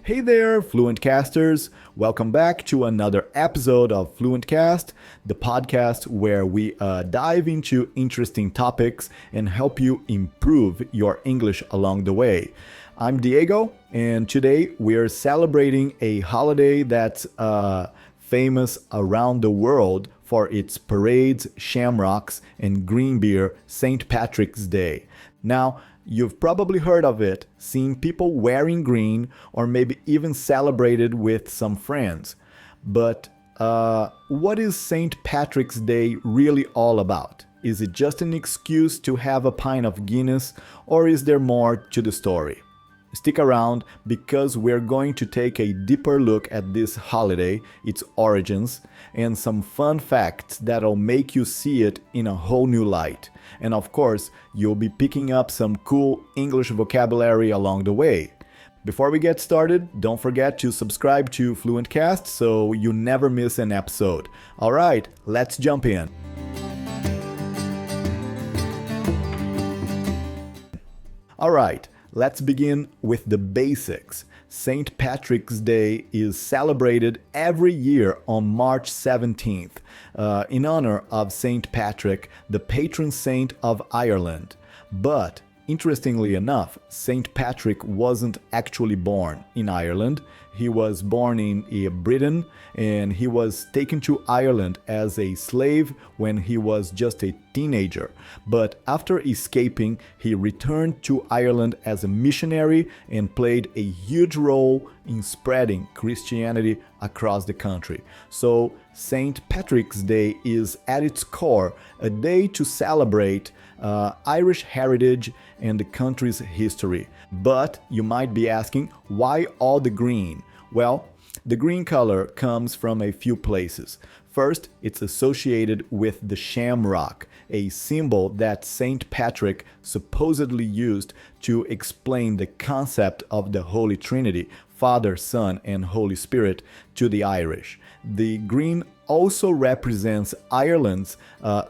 Hey there, FluentCasters! Welcome back to another episode of FluentCast, the podcast where we dive into interesting topics and help you improve your English along the way. I'm Diego, and today we are celebrating a holiday that's famous around the world for its parades, shamrocks, and green beer, St. Patrick's Day. Now, you've probably heard of it, seen people wearing green, or maybe even celebrated with some friends. But what is St. Patrick's Day really all about? Is it just an excuse to have a pint of Guinness, or is there more to the story? Stick around because we're going to take a deeper look at this holiday, its origins, and some fun facts that'll make you see it in a whole new light. And of course, you'll be picking up some cool English vocabulary along the way. Before we get started, don't forget to subscribe to FluentCast so you never miss an episode. Alright, let's jump in. Alright. Let's begin with the basics. St. Patrick's Day is celebrated every year on March 17th in honor of St. Patrick, the patron saint of Ireland. But interestingly enough, St. Patrick wasn't actually born in Ireland. He was born in Britain, and he was taken to Ireland as a slave when he was just a teenager. But after escaping, he returned to Ireland as a missionary and played a huge role in spreading Christianity across the country. So St. Patrick's Day is at its core a day to celebrate Irish heritage and the country's history. But you might be asking, why all the green? Well, the green color comes from a few places. First, it's associated with the shamrock, a symbol that St. Patrick supposedly used to explain the concept of the Holy Trinity, Father, Son, and Holy Spirit, to the Irish. The green also represents Ireland's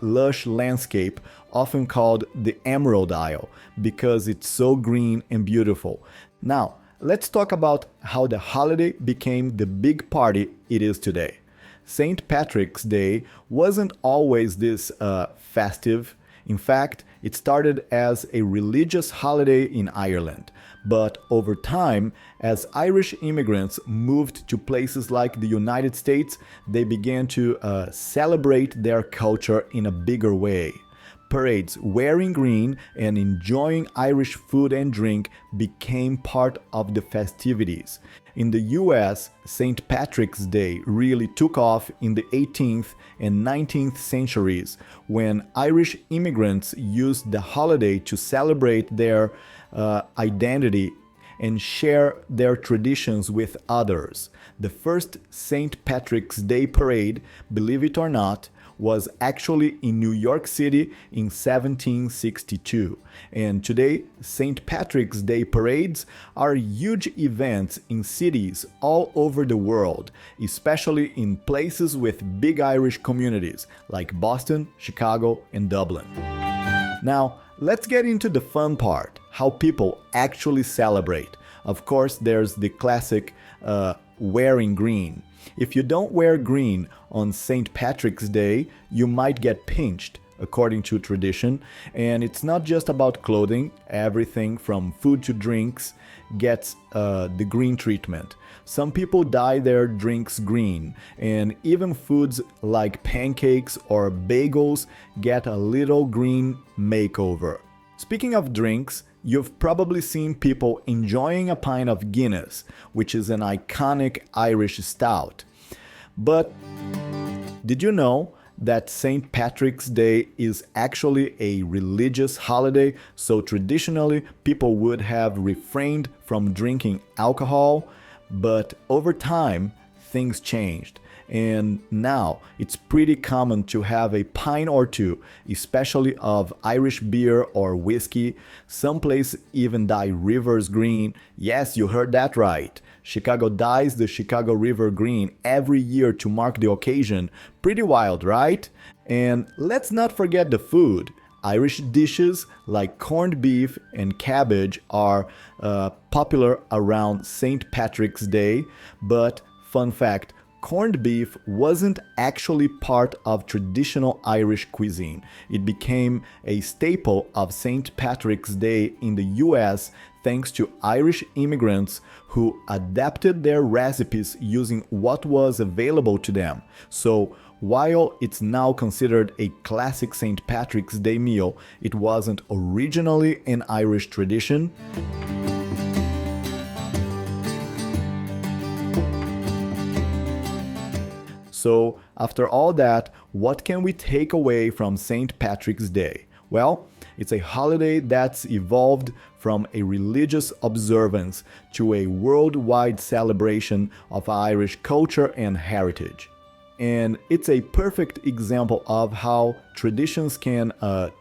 lush landscape, often called the Emerald Isle, because it's so green and beautiful. Now, let's talk about how the holiday became the big party it is today. St. Patrick's Day wasn't always this festive. In fact, it started as a religious holiday in Ireland. But over time, as Irish immigrants moved to places like the United States, they began to celebrate their culture in a bigger way. Parades wearing green and enjoying Irish food and drink became part of the festivities. In the US, St. Patrick's Day really took off in the 18th and 19th centuries when Irish immigrants used the holiday to celebrate their identity and share their traditions with others. The first St. Patrick's Day parade, believe it or not, was actually in New York City in 1762. And today, St. Patrick's Day parades are huge events in cities all over the world, especially in places with big Irish communities like Boston, Chicago, and Dublin. Now, let's get into the fun part, how people actually celebrate. Of course, there's the classic wearing green. If you don't wear green on St. Patrick's Day, you might get pinched, according to tradition. And it's not just about clothing. Everything from food to drinks gets the green treatment. Some people dye their drinks green, and even foods like pancakes or bagels get a little green makeover. Speaking of drinks, you've probably seen people enjoying a pint of Guinness, which is an iconic Irish stout. But did you know that St. Patrick's Day is actually a religious holiday? So traditionally, people would have refrained from drinking alcohol, but over time, things changed. And now it's pretty common to have a pint or two, especially of Irish beer or whiskey. Some places even dye rivers green. Yes, you heard that right. Chicago dyes the Chicago River green every year to mark the occasion. Pretty wild, right? And let's not forget the food. Irish dishes like corned beef and cabbage are popular around St. Patrick's Day, but fun fact, corned beef wasn't actually part of traditional Irish cuisine. It became a staple of St. Patrick's Day in the US thanks to Irish immigrants who adapted their recipes using what was available to them. So, while it's now considered a classic St. Patrick's Day meal, it wasn't originally an Irish tradition. So, after all that, what can we take away from St. Patrick's Day? Well, it's a holiday that's evolved from a religious observance to a worldwide celebration of Irish culture and heritage. And it's a perfect example of how traditions can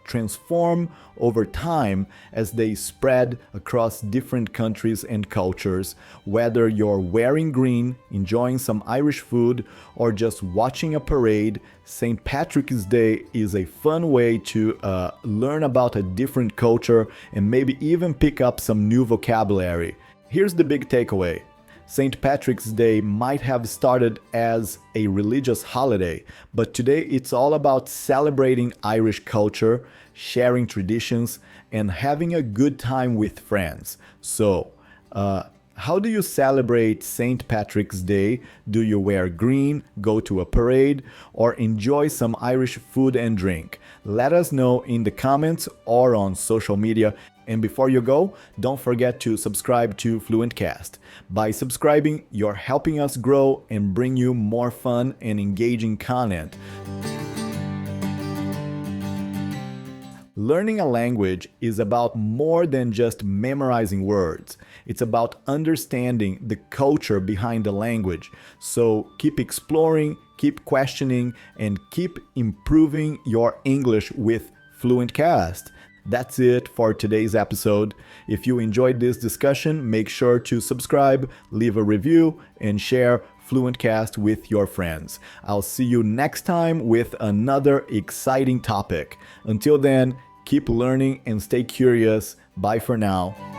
transform over time as they spread across different countries and cultures. Whether you're wearing green, enjoying some Irish food, or just watching a parade, St. Patrick's Day is a fun way to learn about a different culture and maybe even pick up some new vocabulary. Here's the big takeaway. St. Patrick's Day might have started as a religious holiday, but today it's all about celebrating Irish culture, sharing traditions, and having a good time with friends. So, how do you celebrate St. Patrick's Day? Do you wear green, go to a parade, or enjoy some Irish food and drink? Let us know in the comments or on social media. And before you go, don't forget to subscribe to FluentCast. By subscribing, you're helping us grow and bring you more fun and engaging content. Learning a language is about more than just memorizing words. It's about understanding the culture behind the language. So keep exploring, keep questioning, and keep improving your English with FluentCast. That's it for today's episode. If you enjoyed this discussion, make sure to subscribe, leave a review, and share FluentCast with your friends. I'll see you next time with another exciting topic. Until then, keep learning and stay curious. Bye for now.